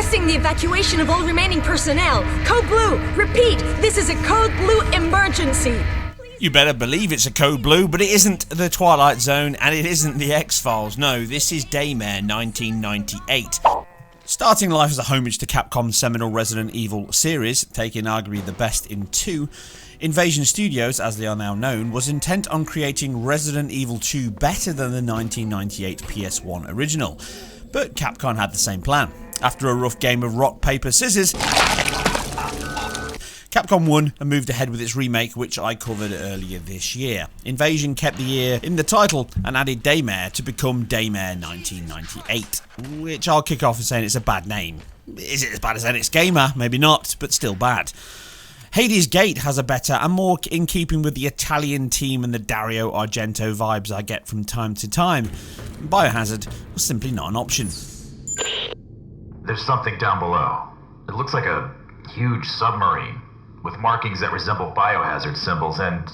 Requesting the evacuation of all remaining personnel. Code Blue. Repeat, this is a Code Blue emergency. You better believe it's a Code Blue, but it isn't the Twilight Zone and it isn't the X-Files. No, this is Daymare 1998. Starting life as a homage to Capcom's seminal Resident Evil series, taking arguably the best in two, Invasion Studios, as they are now known, was intent on creating Resident Evil 2 better than the 1998 PS1 original. But Capcom had the same plan. After a rough game of rock, paper, scissors, Capcom won and moved ahead with its remake, which I covered earlier this year. Invasion kept the year in the title and added Daymare to become Daymare 1998, which I'll kick off with saying it's a bad name. Is it as bad as NX Gamer? Maybe not, but still bad. Hades Gate has a better and more in keeping with the Italian team and the Dario Argento vibes I get from time to time. Biohazard was simply not an option. There's something down below. It looks like a huge submarine with markings that resemble biohazard symbols, and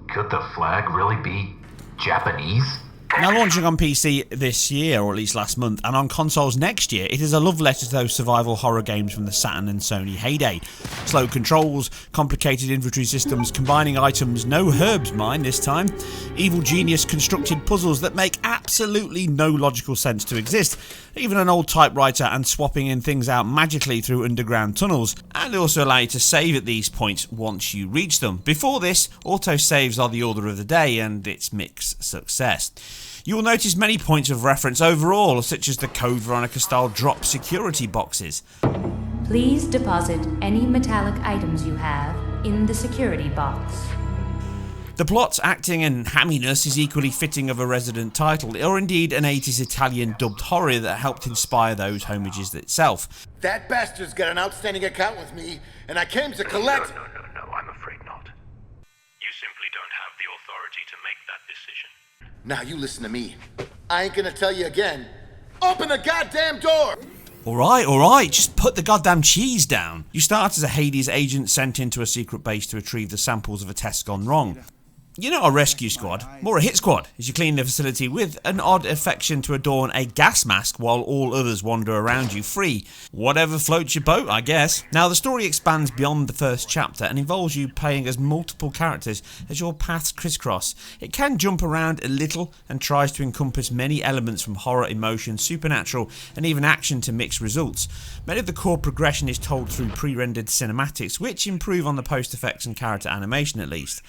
could the flag really be Japanese? Now launching on PC this year, or at least last month, and on consoles next year, it is a love letter to those survival horror games from the Saturn and Sony heyday. Slow controls, complicated inventory systems, combining items, no herbs mind this time, evil genius constructed puzzles that make absolutely no logical sense to exist, even an old typewriter and swapping in things out magically through underground tunnels, and also allow you to save at these points once you reach them. Before this, autosaves are the order of the day, and it's mixed success. You will notice many points of reference overall, such as the Code Veronica style drop security boxes. Please deposit any metallic items you have in the security box. The plot, acting and hamminess is equally fitting of a Resident title, or indeed an 80s Italian dubbed horror that helped inspire those homages itself. That bastard's got an outstanding account with me, and I came to collect... No, I'm afraid not. You simply don't have the authority to make that decision. Now you listen to me. I ain't gonna tell you again. Open the goddamn door! Alright, just put the goddamn cheese down. You start as a Hades agent sent into a secret base to retrieve the samples of a test gone wrong. You're not a rescue squad, more a hit squad, as you clean the facility with an odd affection to adorn a gas mask while all others wander around you free. Whatever floats your boat, I guess. Now the story expands beyond the first chapter and involves you playing as multiple characters as your paths crisscross. It can jump around a little and tries to encompass many elements from horror, emotion, supernatural and even action to mixed results. Many of the core progression is told through pre-rendered cinematics, which improve on the post effects and character animation at least.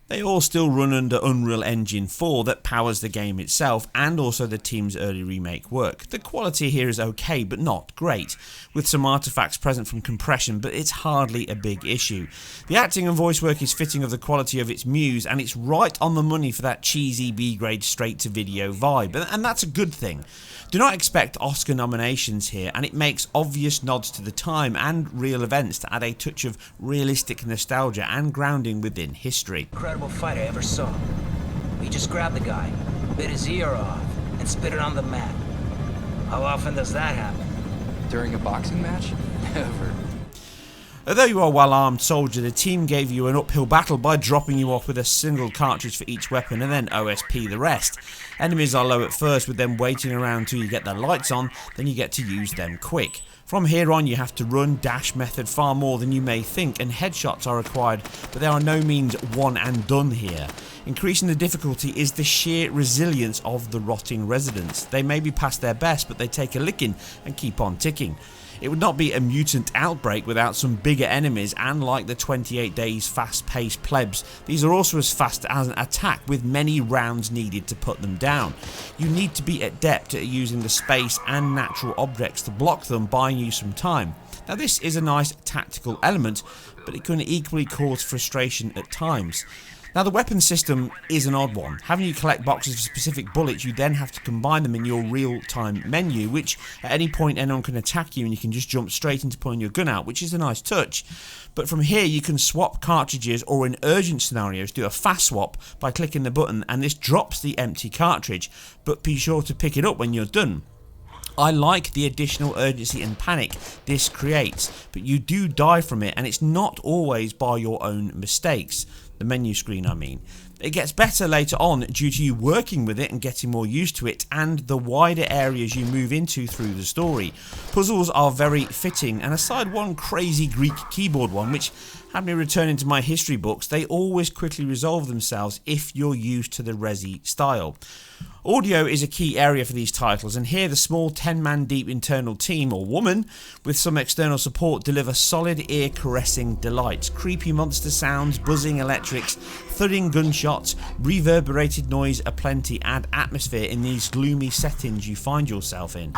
They all still run under Unreal Engine 4 that powers the game itself and also the team's early remake work. The quality here is okay but not great, with some artifacts present from compression, but it's hardly a big issue. The acting and voice work is fitting of the quality of its muse, and it's right on the money for that cheesy B-grade straight to video vibe, and that's a good thing. Do not expect Oscar nominations here, and it makes obvious nods to the time and real events to add a touch of realistic nostalgia and grounding within history. Incredible fight I ever saw. We just grabbed the guy, bit his ear off, and spit it on the mat. How often does that happen? During a boxing match? Never. Although you are a well-armed soldier, the team gave you an uphill battle by dropping you off with a single cartridge for each weapon and then OSP the rest. Enemies are low at first, with them waiting around till you get their lights on, then you get to use them quick. From here on you have to run dash method far more than you may think, and headshots are required, but they are no means one and done here. Increasing the difficulty is the sheer resilience of the rotting residents. They may be past their best, but they take a licking and keep on ticking. It would not be a mutant outbreak without some bigger enemies, and like the 28 days fast-paced plebs, these are also as fast as an attack with many rounds needed to put them down. You need to be adept at using the space and natural objects to block them, buying you some time. Now this is a nice tactical element, but it can equally cause frustration at times. Now the weapon system is an odd one. Having you collect boxes of specific bullets, you then have to combine them in your real-time menu, which at any point anyone can attack you and you can just jump straight into pulling your gun out, which is a nice touch. But from here you can swap cartridges, or in urgent scenarios do a fast swap by clicking the button, and this drops the empty cartridge, but be sure to pick it up when you're done. I like the additional urgency and panic this creates, but you do die from it, and it's not always by your own mistakes. The menu screen, I mean. It gets better later on due to you working with it and getting more used to it and the wider areas you move into through the story. Puzzles are very fitting, and aside one crazy Greek keyboard one which had me returning to my history books, they always quickly resolve themselves if you're used to the Resi style. Audio is a key area for these titles, and here the small 10-man deep internal team, or woman, with some external support deliver solid ear-caressing delights. Creepy monster sounds, buzzing electrics, thudding gunshots, reverberated noise aplenty add atmosphere in these gloomy settings you find yourself in.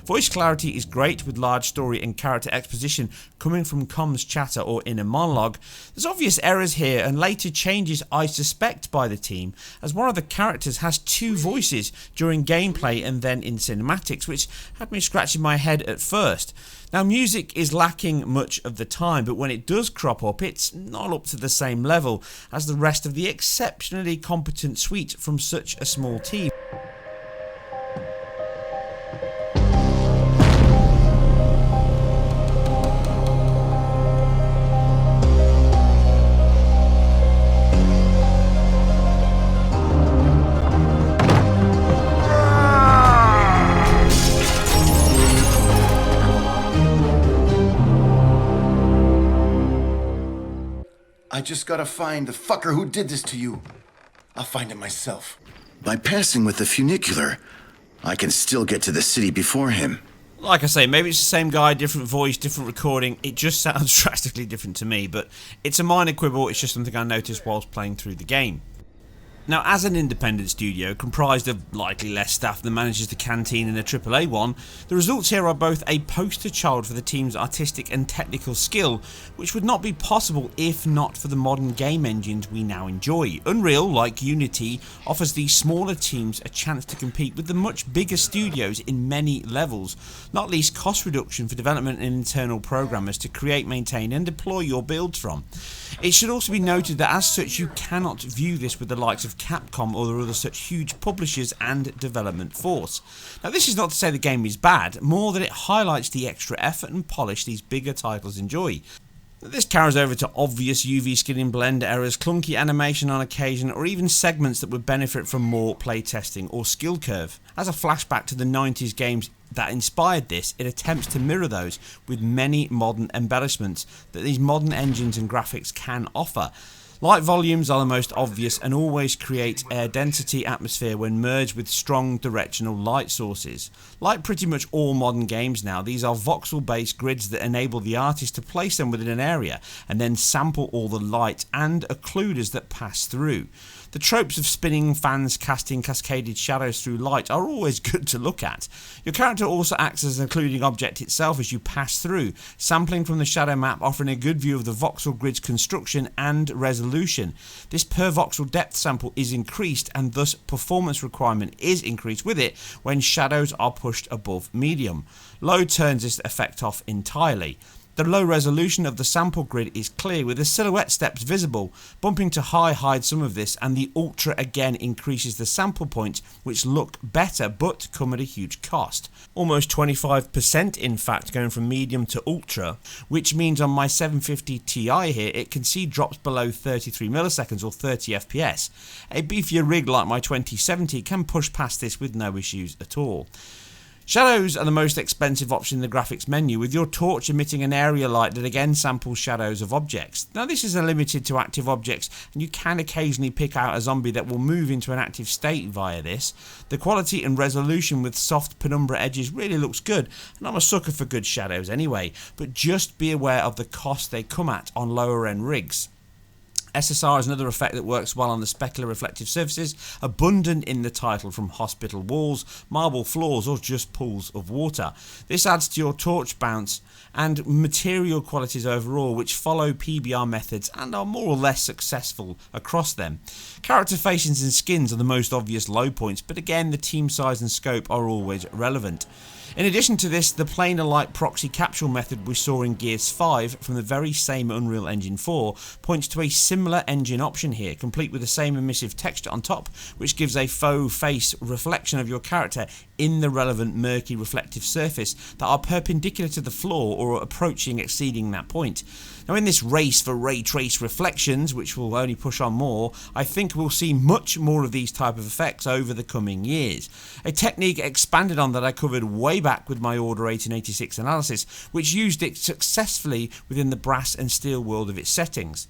Voice clarity is great with large story and character exposition coming from comms chatter or inner monologue. There's obvious errors here and later changes I suspect by the team, as one of the characters has two voices during gameplay and then in cinematics, which had me scratching my head at first. Now, music is lacking much of the time, but when it does crop up, it's not up to the same level as the rest of the exceptionally competent suite from such a small team. I just gotta find the fucker who did this to you. I'll find him myself. By passing with the funicular, I can still get to the city before him. Like I say, maybe it's the same guy, different voice, different recording. It just sounds drastically different to me, but it's a minor quibble. It's just something I noticed whilst playing through the game. Now, as an independent studio, comprised of likely less staff than manages the canteen in a AAA one, the results here are both a poster child for the team's artistic and technical skill, which would not be possible if not for the modern game engines we now enjoy. Unreal, like Unity, offers these smaller teams a chance to compete with the much bigger studios in many levels, not least cost reduction for development and internal programmers to create, maintain and deploy your builds from. It should also be noted that as such you cannot view this with the likes of Capcom or other such huge publishers and development force. Now, this is not to say the game is bad, more that it highlights the extra effort and polish these bigger titles enjoy. This carries over to obvious UV skinning blend errors, clunky animation on occasion, or even segments that would benefit from more playtesting or skill curve. As a flashback to the 90s games that inspired this, it attempts to mirror those with many modern embellishments that these modern engines and graphics can offer. Light volumes are the most obvious and always create air density atmosphere when merged with strong directional light sources. Like pretty much all modern games now, these are voxel based grids that enable the artist to place them within an area and then sample all the light and occluders that pass through. The tropes of spinning fans casting cascaded shadows through light are always good to look at. Your character also acts as an occluding object itself as you pass through, sampling from the shadow map, offering a good view of the voxel grid's construction and resolution. This per voxel depth sample is increased, and thus performance requirement is increased with it when shadows are pushed above medium. Low turns this effect off entirely. The low resolution of the sample grid is clear, with the silhouette steps visible. Bumping to high hides some of this, and the ultra again increases the sample points, which look better but come at a huge cost. Almost 25% in fact, going from medium to ultra, which means on my 750 Ti here it can see drops below 33 milliseconds or 30 FPS. A beefier rig like my 2070 can push past this with no issues at all. Shadows are the most expensive option in the graphics menu, with your torch emitting an area light that again samples shadows of objects. Now, this is limited to active objects, and you can occasionally pick out a zombie that will move into an active state via this. The quality and resolution with soft penumbra edges really looks good, and I'm a sucker for good shadows anyway, but just be aware of the cost they come at on lower end rigs. SSR is another effect that works well on the specular reflective surfaces, abundant in the title, from hospital walls, marble floors or just pools of water. This adds to your torch bounce and material qualities overall, which follow PBR methods and are more or less successful across them. Character facings and skins are the most obvious low points, but again the team size and scope are always relevant. In addition to this, the planar-like proxy capsule method we saw in Gears 5 from the very same Unreal Engine 4 points to a similar engine option here, complete with the same emissive texture on top, which gives a faux face reflection of your character in the relevant murky reflective surface that are perpendicular to the floor or exceeding that point. Now, in this race for ray trace reflections, which will only push on more, I think we'll see much more of these type of effects over the coming years. A technique expanded on that I covered way back with my Order 1886 analysis, which used it successfully within the brass and steel world of its settings.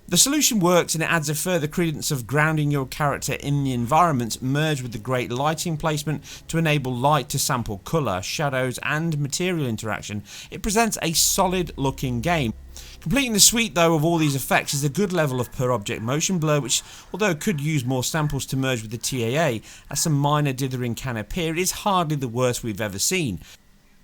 The solution works, and it adds a further credence of grounding your character in the environment, merged with the great lighting placement to enable light to sample colour, shadows and material interaction. It presents a solid looking game. Completing the suite though of all these effects is a good level of per object motion blur, which, although it could use more samples to merge with the TAA, as some minor dithering can appear, is hardly the worst we've ever seen.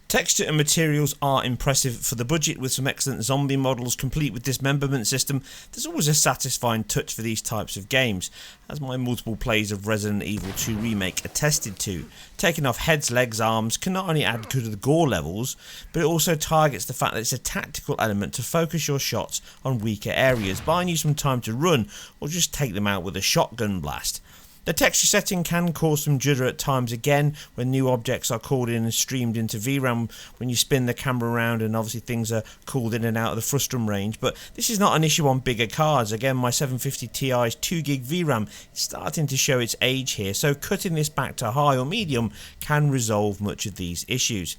Texture and materials are impressive for the budget, with some excellent zombie models complete with dismemberment system. There's always a satisfying touch for these types of games, as my multiple plays of Resident Evil 2 Remake attested to. Taking off heads, legs, arms can not only add to the gore levels, but it also targets the fact that it's a tactical element to focus your shots on weaker areas, buying you some time to run or just take them out with a shotgun blast. The texture setting can cause some judder at times again when new objects are called in and streamed into VRAM when you spin the camera around, and obviously things are called in and out of the frustum range, but this is not an issue on bigger cards. Again, my 750 Ti's 2GB VRAM is starting to show its age here, so cutting this back to high or medium can resolve much of these issues.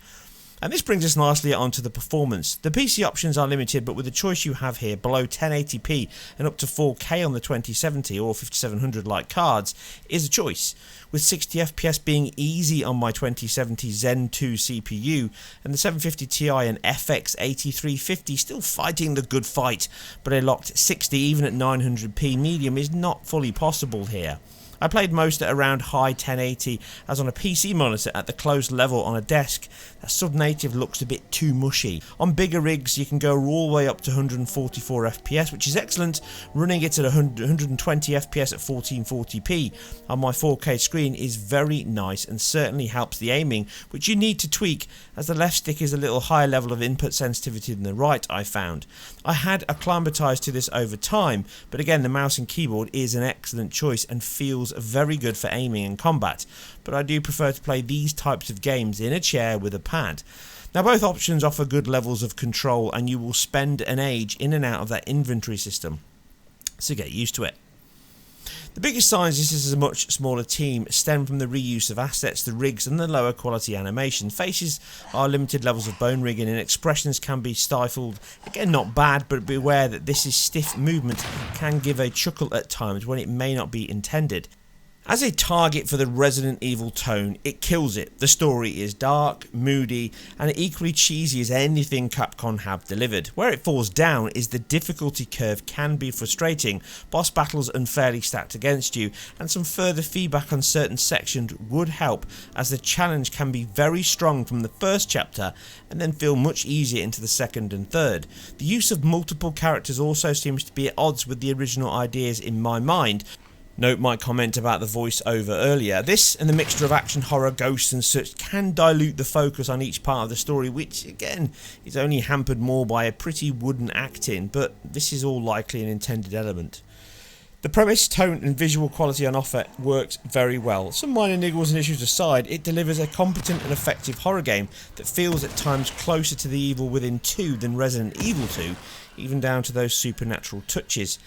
And this brings us nicely onto the performance. The PC options are limited, but with the choice you have here below 1080p and up to 4K on the 2070 or 5700 like cards is a choice, with 60 FPS being easy on my 2070 Zen 2 CPU and the 750 Ti and FX 8350 still fighting the good fight, but a locked 60 even at 900p medium is not fully possible here. I played most at around high 1080, as on a PC monitor at the close level on a desk, that sub-native looks a bit too mushy. On bigger rigs you can go all the way up to 144 FPS, which is excellent. Running it at 120 FPS at 1440p on my 4K screen is very nice and certainly helps the aiming, which you need to tweak, as the left stick is a little higher level of input sensitivity than the right, I found. I had acclimatized to this over time, but again the mouse and keyboard is an excellent choice and feels very good for aiming and combat, but I do prefer to play these types of games in a chair with a pad. Now, both options offer good levels of control, and you will spend an age in and out of that inventory system, so get used to it. The biggest signs this is a much smaller team stem from the reuse of assets, the rigs and the lower quality animation. Faces are limited levels of bone rigging and expressions can be stifled. Again, not bad, but beware that this is stiff movement can give a chuckle at times when it may not be intended. As a target for the Resident Evil tone, it kills it. The story is dark, moody, and equally cheesy as anything Capcom have delivered. Where it falls down is the difficulty curve can be frustrating, boss battles unfairly stacked against you, and some further feedback on certain sections would help, as the challenge can be very strong from the first chapter and then feel much easier into the second and third. The use of multiple characters also seems to be at odds with the original ideas in my mind. Note my comment about the voice-over earlier. This and the mixture of action, horror, ghosts and such can dilute the focus on each part of the story, which again is only hampered more by a pretty wooden acting, but this is all likely an intended element. The premise, tone and visual quality on offer works very well. Some minor niggles and issues aside, it delivers a competent and effective horror game that feels at times closer to the Evil Within 2 than Resident Evil 2, even down to those supernatural touches.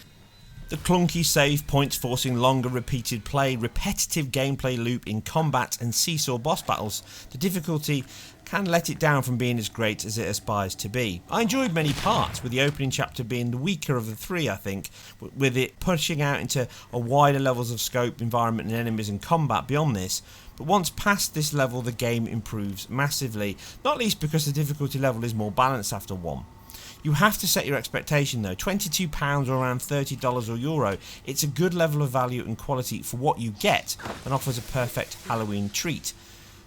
The clunky save points forcing longer repeated play, repetitive gameplay loop in combat and seesaw boss battles, the difficulty can let it down from being as great as it aspires to be. I enjoyed many parts, with the opening chapter being the weaker of the three, I think, with it pushing out into a wider levels of scope, environment and enemies and combat beyond this. But once past this level the game improves massively, not least because the difficulty level is more balanced after one. You have to set your expectation though. £22 or around $30 or euro. It's a good level of value and quality for what you get and offers a perfect Halloween treat.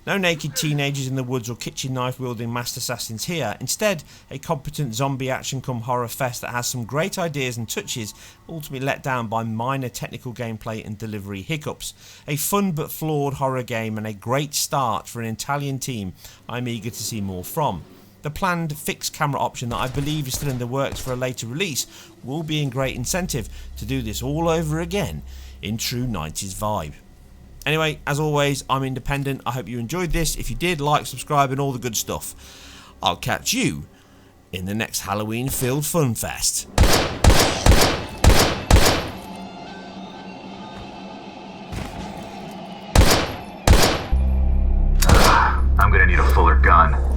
No naked teenagers in the woods or kitchen knife wielding master assassins here. Instead, a competent zombie action come horror fest that has some great ideas and touches, ultimately let down by minor technical gameplay and delivery hiccups. A fun but flawed horror game and a great start for an Italian team I'm eager to see more from. The planned fixed camera option that I believe is still in the works for a later release will be a great incentive to do this all over again in true 90s vibe. Anyway, as always, I'm independent. I hope you enjoyed this. If you did, like, subscribe and all the good stuff. I'll catch you in the next Halloween Filled Fun Fest. I'm gonna need a fuller gun.